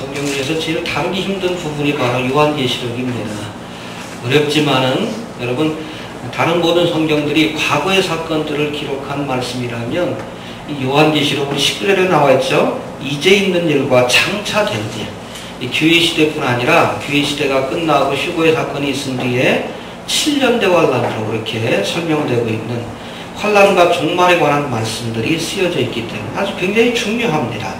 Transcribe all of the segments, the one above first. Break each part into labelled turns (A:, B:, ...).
A: 성경 중에서 제일 다루기 힘든 부분이 바로 요한계시록입니다. 어렵지만은 여러분 다른 모든 성경들이 과거의 사건들을 기록한 말씀이라면 이 요한계시록은 19절에 나와 있죠. 이제 있는 일과 장차 될 일. 이 교회 시대뿐 아니라 교회 시대가 끝나고 휴거의 사건이 있은 뒤에 7년 대환란으로 그렇게 설명되고 있는 환란과 종말에 관한 말씀들이 쓰여져 있기 때문에 아주 굉장히 중요합니다.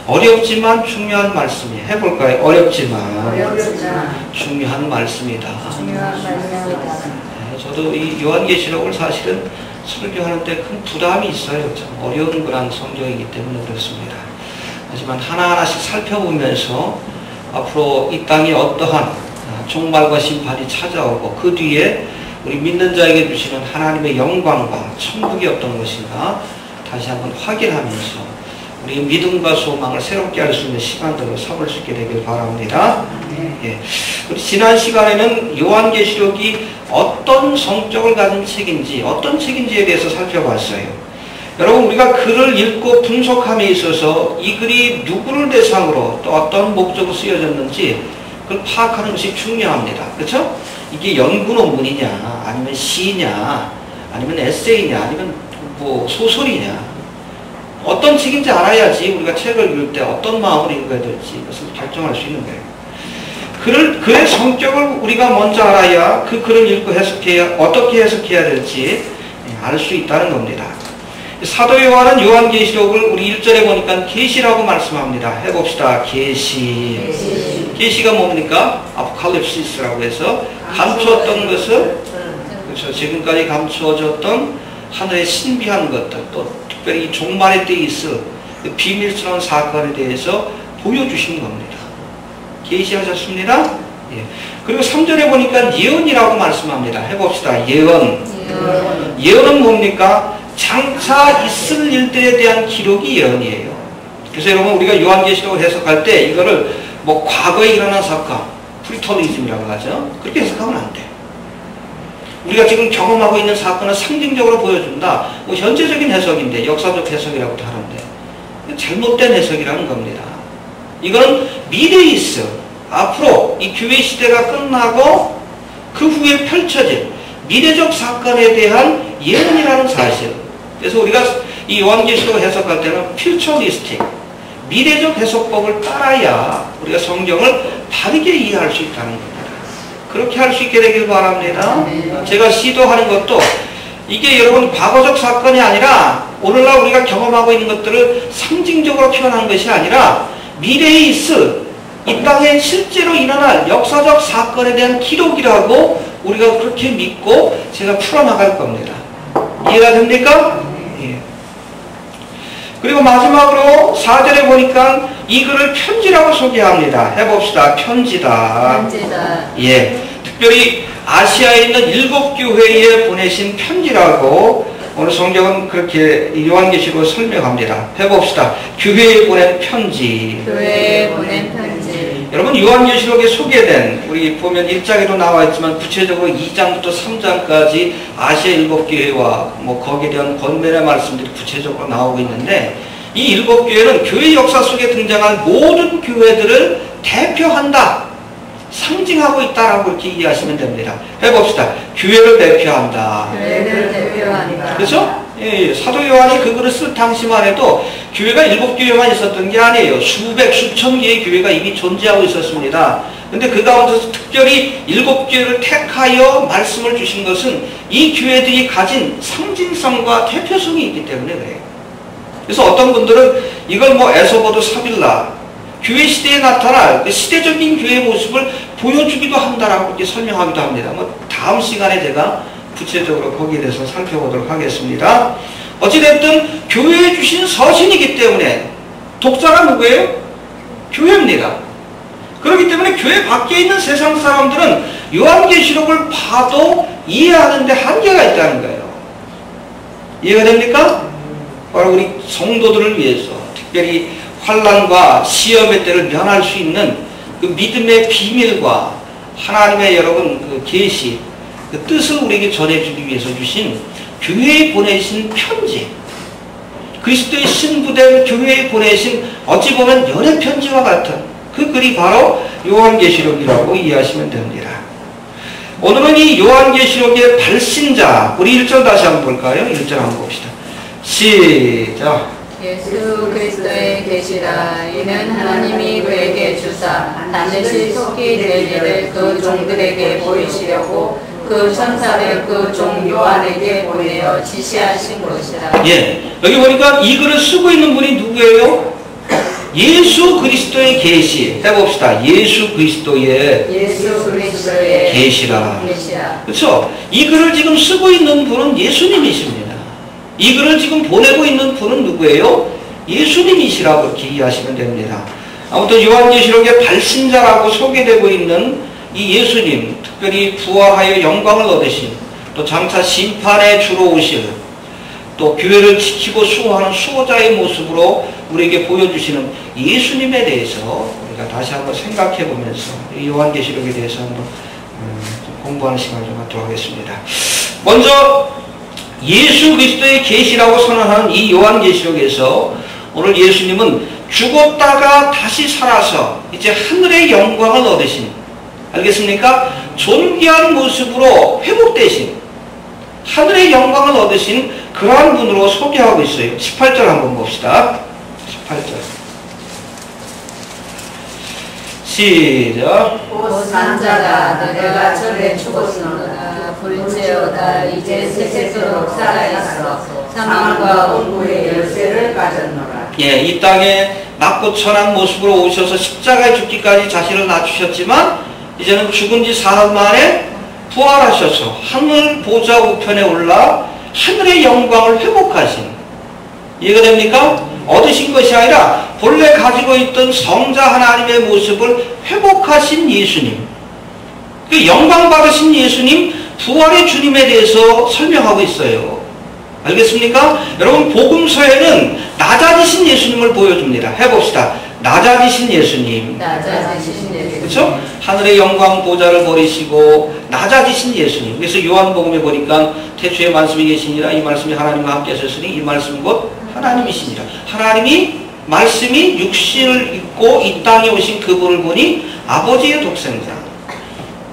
A: 어렵지만 중요한 말씀이에요. 해볼까요? 어렵지만 중요한 말씀이다. 네, 저도 이 요한계시록을 사실은 설교하는데 큰 부담이 있어요. 참 어려운 그런 성경이기 때문에 그렇습니다. 하지만 하나하나씩 살펴보면서 앞으로 이 땅에 어떠한 종말과 심판이 찾아오고 그 뒤에 우리 믿는 자에게 주시는 하나님의 영광과 천국이 어떤 것인가 다시 한번 확인하면서 우리 믿음과 소망을 새롭게 할 수 있는 시간들로 삼을 수 있게 되길 바랍니다. 예. 우리 지난 시간에는 요한계시록이 어떤 성격을 가진 책인지 어떤 책인지에 대해서 살펴봤어요. 여러분 우리가 글을 읽고 분석함에 있어서 이 글이 누구를 대상으로 또 어떤 목적으로 쓰여졌는지 그걸 파악하는 것이 중요합니다. 그렇죠? 이게 연구 논문이냐 아니면 시냐 아니면 에세이냐 아니면 뭐 소설이냐 어떤 책인지 알아야지 우리가 책을 읽을 때 어떤 마음으로 읽어야 될지 그것을 결정할 수 있는 거예요. 글의 성격을 우리가 먼저 알아야 그 글을 읽고 해석해야 어떻게 해석해야 될지 알 수 있다는 겁니다. 사도 요한은 요한계시록을 우리 1절에 보니까 계시라고 말씀합니다. 해봅시다. 계시. 계시가 뭡니까? 아포칼립시스라고 해서 감추었던 것을 그렇죠. 지금까지 감추어졌던 하늘의 신비한 것들 또 특별히 종말의 때에 있을 비밀스러운 사건에 대해서 보여주신 겁니다. 계시하셨습니다. 예. 그리고 3절에 보니까 예언이라고 말씀합니다. 해봅시다. 예언. 예언은 뭡니까? 장차 있을 일들에 대한 기록이 예언이에요. 그래서 여러분 우리가 요한계시록을 해석할 때 이거를 뭐 과거에 일어난 사건, 프리터리즘이라고 하죠. 그렇게 해석하면 안 돼. 우리가 지금 경험하고 있는 사건을 상징적으로 보여준다. 뭐 현재적인 해석인데 역사적 해석이라고도 하는데 잘못된 해석이라는 겁니다. 이거는 미래에 있어. 앞으로 이 교회 시대가 끝나고 그 후에 펼쳐질 미래적 사건에 대한 예언이라는 사실. 그래서 우리가 이 요한계시록 해석할 때는 퓨처리스틱, 미래적 해석법을 따라야 우리가 성경을 바르게 이해할 수 있다는 겁니다. 그렇게 할 수 있게 되길 바랍니다. 제가 시도하는 것도 이게 여러분 과거적 사건이 아니라 오늘날 우리가 경험하고 있는 것들을 상징적으로 표현한 것이 아니라 미래에 있을 이 땅에 실제로 일어날 역사적 사건에 대한 기록이라고 우리가 그렇게 믿고 제가 풀어나갈 겁니다. 이해가 됩니까? 예. 그리고 마지막으로 4절에 보니까 이 글을 편지라고 소개합니다. 해봅시다. 편지다. 예. 특별히 아시아에 있는 7교회에 보내신 편지라고 오늘 성경은 그렇게 요한계시록을 설명합니다. 해봅시다. 교회에 보낸 편지.
B: 교회에 보낸 편지.
A: 여러분 요한계시록에 소개된 우리 보면 1장에도 나와 있지만 구체적으로 2장부터 3장까지 아시아 7교회와 뭐 거기에 대한 권면의 말씀들이 구체적으로 나오고 있는데 이 7교회는 교회 역사 속에 등장한 모든 교회들을 대표한다. 상징하고 있다라고 이렇게 이해하시면 됩니다. 해봅시다. 교회를 대표한다.
B: 교회를 대표한다.
A: 그렇죠? 예, 사도 요한이 그 글을 쓸 당시만 해도 교회가 7교회만 있었던 게 아니에요. 수백, 수천 개의 교회가 이미 존재하고 있었습니다. 근데 그 가운데서 특별히 7교회를 택하여 말씀을 주신 것은 이 교회들이 가진 상징성과 대표성이 있기 때문에 그래요. 그래서 어떤 분들은 이걸 뭐 에소보드 사빌라 교회 시대에 나타날 그 시대적인 교회의 모습을 보여주기도 한다라고 이렇게 설명하기도 합니다. 뭐 다음 시간에 제가 구체적으로 거기에 대해서 살펴보도록 하겠습니다. 어찌됐든 교회에 주신 서신이기 때문에 독자가 누구예요? 교회입니다. 그렇기 때문에 교회 밖에 있는 세상 사람들은 요한계시록을 봐도 이해하는데 한계가 있다는 거예요. 이해가 됩니까? 바로 우리 성도들을 위해서 특별히 환난과 시험의 때를 면할 수 있는 그 믿음의 비밀과 하나님의 여러분 그 계시, 그 뜻을 우리에게 전해주기 위해서 주신 교회에 보내신 편지, 그리스도의 신부된 교회에 보내신 어찌 보면 연애 편지와 같은 그 글이 바로 요한계시록이라고 이해하시면 됩니다. 오늘은 이 요한계시록의 발신자, 우리 1절 다시 한번 볼까요? 1절 한번 봅시다. 시작.
B: 예수 그리스도의 계시라. 이는 하나님이 그에게 주사 반드시 속히 될 일을 그 종들에게 보이시려고 그 천사를 그 종 요한에게 보내어 지시하신 것이라.
A: 예, 여기 보니까 이 글을 쓰고 있는 분이 누구예요? 예수 그리스도의 계시. 해봅시다. 예수 그리스도의 계시라. 그렇죠? 이 글을 지금 쓰고 있는 분은 예수님이십니다. 이 글을 지금 보내고 있는 분은 누구예요? 예수님이시라고 이렇게 이해하시면 됩니다. 아무튼 요한계시록의 발신자라고 소개되고 있는 이 예수님, 특별히 부활하여 영광을 얻으신, 또 장차 심판에 주로 오실, 또 교회를 지키고 수호하는 수호자의 모습으로 우리에게 보여주시는 예수님에 대해서 우리가 다시 한번 생각해 보면서 이 요한계시록에 대해서 한번 공부하는 시간을 좀 갖도록 하겠습니다. 먼저 예수 그리스도의 계시라고 선언하는 이 요한계시록에서 오늘 예수님은 죽었다가 다시 살아서 이제 하늘의 영광을 얻으신, 알겠습니까? 존귀한 모습으로 회복되신, 하늘의 영광을 얻으신 그러한 분으로 소개하고 있어요. 18절 한번 봅시다. 18절. 시작.
B: 곧 산자가 내가 전에 죽었으나 볼지어다 이제 세세토록 살아있어 사망과 온고의 열쇠를 가졌노라.
A: 예, 이 땅에 낮고 천한 모습으로 오셔서 십자가에 죽기까지 자신을 낮추셨지만 이제는 죽은 지 사흘 만에 부활하셔서 하늘 보좌 우편에 올라 하늘의 영광을 회복하신, 이해가 됩니까? 얻으신 것이 아니라 본래 가지고 있던 성자 하나님의 모습을 회복하신 예수님, 그 영광 받으신 예수님, 부활의 주님에 대해서 설명하고 있어요. 알겠습니까? 여러분, 복음서에는 낮아지신 예수님을 보여줍니다. 해봅시다. 낮아지신 예수님. 그렇죠? 하늘의 영광 보좌를 버리시고 낮아지신 예수님. 그래서 요한복음에 보니까 태초에 말씀이 계시니라, 이 말씀이 하나님과 함께 하셨으니 이 말씀 곧 하나님이시니라. 하나님이 말씀이 육신을 입고 이 땅에 오신 그분을 보니 아버지의 독생자,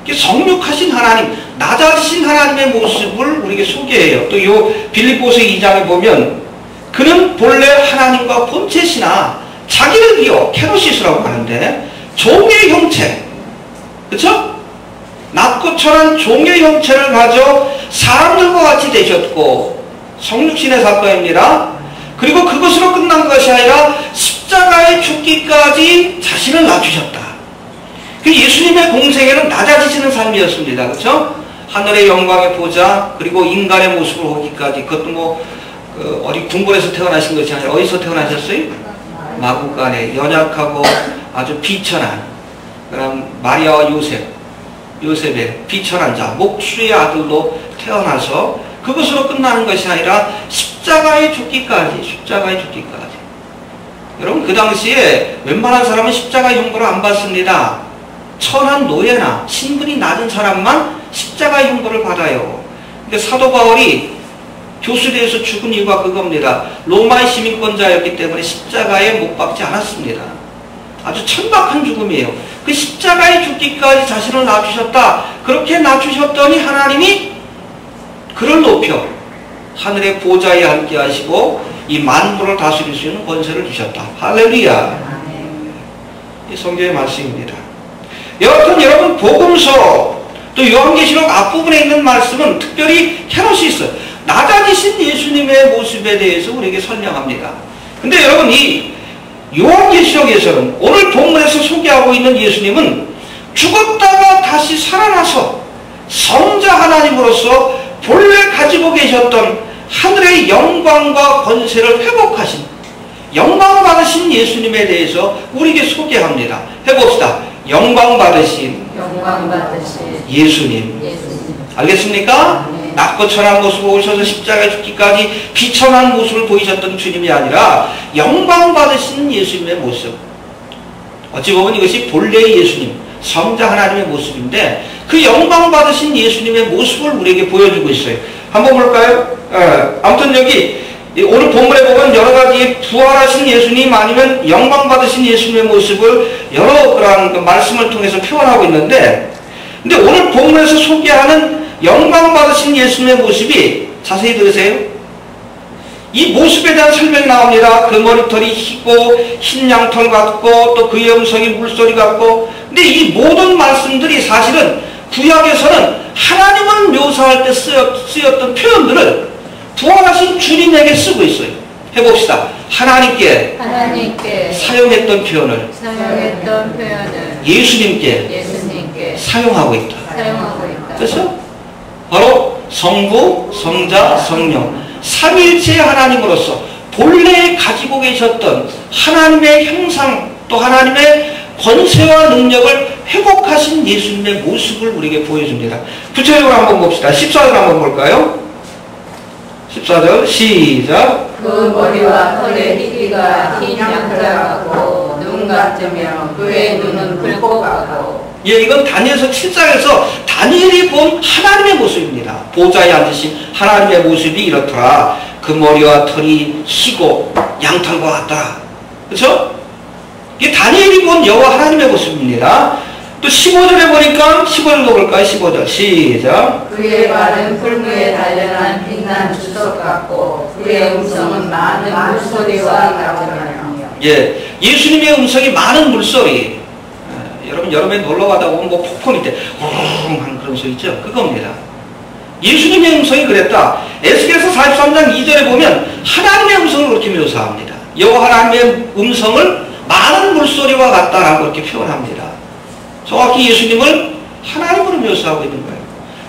A: 성육하신 하나님, 낮아지신 하나님의 모습을 우리에게 소개해요. 또 요 빌립보서 2장에 보면 그는 본래 하나님과 본체시나 자기를 비워 케노시스라고 하는데 종의 형체, 그렇죠? 낮고 천한 종의 형체를 가져 사람들과 같이 되셨고, 성육신의 사건입니다. 그리고 그것으로 끝난 것이 아니라 십자가에 죽기까지 자신을 낮추셨다. 그 예수님의 공생애는 낮아지시는 삶이었습니다. 그렇죠? 하늘의 영광의 보좌, 그리고 인간의 모습으로 오기까지. 그것도 어디 궁궐에서 태어나신 것이 아니라 어디서 태어나셨어요? 마구간에 연약하고 아주 비천한, 그럼 마리아와 요셉의 비천한 자, 목수의 아들로 태어나서 그것으로 끝나는 것이 아니라 십자가에 죽기까지. 여러분, 그 당시에 웬만한 사람은 십자가 형벌을 안 받습니다. 천한 노예나 신분이 낮은 사람만 십자가 형벌을 받아요. 그러니까 사도 바울이 교수대에서 죽은 이유가 그겁니다. 로마의 시민권자였기 때문에 십자가에 못 박지 않았습니다. 아주 천박한 죽음이에요. 그 십자가에 죽기까지 자신을 낮추셨다. 그렇게 낮추셨더니 하나님이 그를 높여 하늘의 보좌에 앉게 하시고 이 만물을 다스릴 수 있는 권세를 주셨다. 할렐루야. 이 성경의 말씀입니다. 여하튼 여러분, 복음서 또 요한계시록 앞부분에 있는 말씀은 특별히 케노시스, 낮아지신 예수님의 모습에 대해서 우리에게 설명합니다. 근데 여러분, 이 요한계시록에서는 오늘 본문에서 소개하고 있는 예수님은 죽었다가 다시 살아나서 성자 하나님으로서 본래 가지고 계셨던 하늘의 영광과 권세를 회복하신, 영광 받으신 예수님에 대해서 우리에게 소개합니다. 해봅시다. 영광 받으신 예수님. 알겠습니까? 낮고 천한 모습으로 오셔서 십자가에 죽기까지 비천한 모습을 보이셨던 주님이 아니라 영광 받으신 예수님의 모습. 어찌 보면 이것이 본래의 예수님, 성자 하나님의 모습인데 그 영광 받으신 예수님의 모습을 우리에게 보여주고 있어요. 한번 볼까요? 아무튼 여기 오늘 본문에 보면 여러 가지 부활하신 예수님 아니면 영광받으신 예수님의 모습을 여러 그러한 그 말씀을 통해서 표현하고 있는데, 근데 오늘 본문에서 소개하는 영광받으신 예수님의 모습이, 자세히 들으세요. 이 모습에 대한 설명이 나옵니다. 그 머리털이 희고 흰 양털 같고 또 그의 음성이 물소리 같고. 근데 이 모든 말씀들이 사실은 구약에서는 하나님을 묘사할 때 쓰였던 표현들을 부활하신 주님에게 쓰고 있어요. 해봅시다. 하나님께 사용했던 표현을 예수님께 사용하고 있다. 그렇죠? 바로 성부, 성자, 성령 삼위일체의 하나님으로서 본래 가지고 계셨던 하나님의 형상 또 하나님의 권세와 능력을 회복하신 예수님의 모습을 우리에게 보여줍니다. 구체적으로 한번 봅시다. 14절 한번 볼까요? 14절 시작.
B: 그 머리와 털의 희기가 흰 양털 같고 눈 같으며 그의 눈은 불꽃 같고.
A: 예, 이건 다니엘서 7장에서 다니엘이 본 하나님의 모습입니다. 보좌에 앉으신 하나님의 모습이 이렇더라. 그 머리와 털이 희고 양털과 같더라. 그렇죠? 이게 다니엘이 본 여호와 하나님의 모습입니다. 또 15절에 보니까 15절도 볼까요? 15절 시작.
B: 그의 발은 풀무에 단련한 빛난 주석 같고 그의 음성은 많은 물소리와 같으며.
A: 예, 예수님의 음성이 많은 물소리. 여러분 여름에 놀러 가다 보면 뭐 폭포 밑에 웅 그런 소리 있죠? 그겁니다. 예수님의 음성이 그랬다. 에스겔서 43장 2절에 보면 하나님의 음성을 그렇게 묘사합니다. 여호와 하나님의 음성을 많은 물소리와 같다라고 이렇게 표현합니다. 정확히 예수님을 하나님으로 묘사하고 있는 거예요.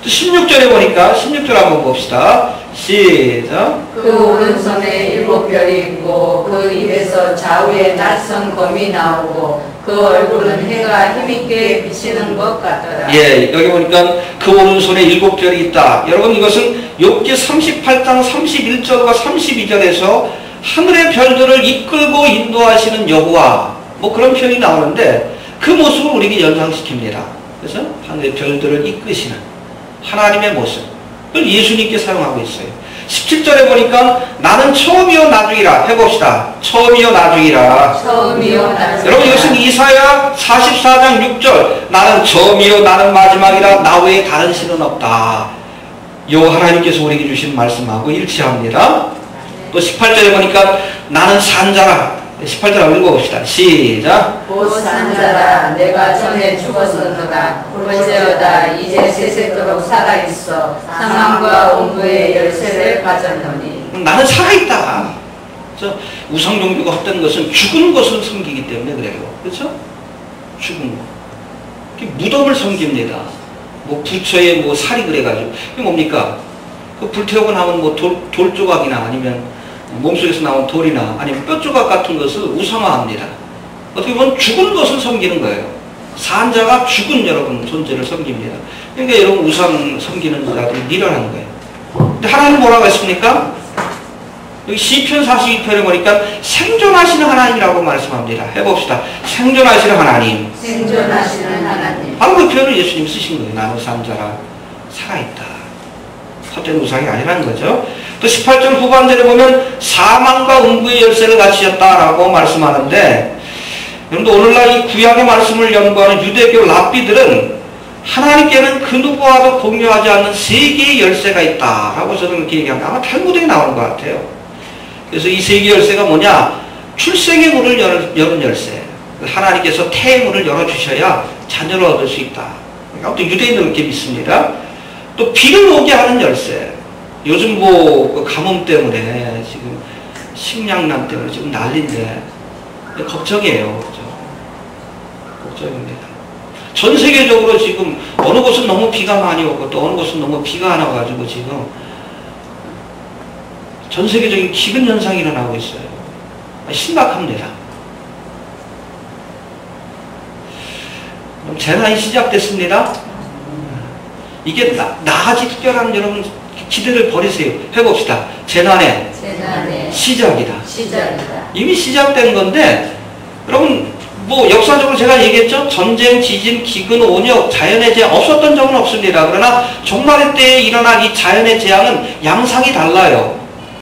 A: 또 16절에 보니까 16절 한번 봅시다. 시작.
B: 그 오른손에 7별이 있고 그 입에서 좌우에 낯선 검이 나오고 그 얼굴은 해가 힘있게 비치는 것 같더라.
A: 예, 여기 보니까 그 오른손에 7별이 있다. 여러분 이것은 욥기 38장 31절과 32절에서 하늘의 별들을 이끌고 인도하시는 여호와 뭐 그런 표현이 나오는데 그 모습을 우리에게 연상시킵니다. 그래서 하늘의 별들을 이끄시는 하나님의 모습을 예수님께 사용하고 있어요. 17절에 보니까 나는 처음이요 나중이라. 해봅시다. 처음이요 나중이라. 여러분 이것은 이사야 44장 6절 나는 처음이요 나는 마지막이라 나 외에 다른 신은 없다. 요 하나님께서 우리에게 주신 말씀하고 일치합니다. 또 18절에 보니까 나는 산자라. 18절 한번 읽어봅시다. 시작.
B: 곧 산자라 내가 전에 죽었었노라 볼지어다 이제 세세토록 살아있어 사망과 온부의 열쇠를 가졌노니.
A: 나는 살아있다. 그래서 우상종교가 헛된 것은 죽은 것을 섬기기 때문에 그래요. 그렇죠? 죽은 것. 무덤을 섬깁니다. 뭐 부처에 뭐 살이 그래가지고. 그게 뭡니까? 그 불태우고 나면 뭐 돌 조각이나 아니면 몸속에서 나온 돌이나 아니면 뼈 조각 같은 것을 우상화합니다. 어떻게 보면 죽은 것을 섬기는 거예요. 산자가 죽은 여러분 존재를 섬깁니다. 그러니까 여러분 우상 섬기는 자들이 미련한 거예요. 근데 하나님 뭐라고 했습니까? 여기 시편 42편에 보니까 생존하시는 하나님이라고 말씀합니다. 해봅시다. 생존하시는 하나님.
B: 생존하시는 하나님.
A: 바로 그 표현을 예수님 쓰신 거예요. 나는 산자라 살아있다. 헛된 우상이 아니라는 거죠. 또 18절 후반절에 보면 사망과 음부의 열쇠를 갖추셨다라고 말씀하는데, 여러분들 오늘날 이 구약의 말씀을 연구하는 유대교 랍비들은 하나님께는 그 누구와도 공유하지 않는 3개의 열쇠가 있다라고 저는 그렇게 얘기합니다. 아마 탈무드에 나오는 것 같아요. 그래서 이 3개의 열쇠가 뭐냐? 출생의 문을 여는 열쇠. 하나님께서 태의 문을 열어주셔야 자녀를 얻을 수 있다. 또 유대인들은 그렇게 믿습니다. 또 비를 오게 하는 열쇠. 요즘 뭐 가뭄 때문에 지금 식량난 때문에 지금 난리인데 걱정이에요. 그렇죠? 걱정입니다. 전 세계적으로 지금 어느 곳은 너무 비가 많이 오고 또 어느 곳은 너무 비가 안 와가지고 지금 전 세계적인 기근 현상이 일어나고 있어요. 심각합니다. 재난이 시작됐습니다. 이게 나아지 특별한 여러분 기대를 버리세요. 해봅시다. 재난의 시작이다. 이미 시작된 건데 여러분 뭐 역사적으로 제가 얘기했죠. 전쟁, 지진, 기근, 온역, 자연의 재앙 없었던 적은 없습니다. 그러나 종말의 때에 일어난 이 자연의 재앙은 양상이 달라요.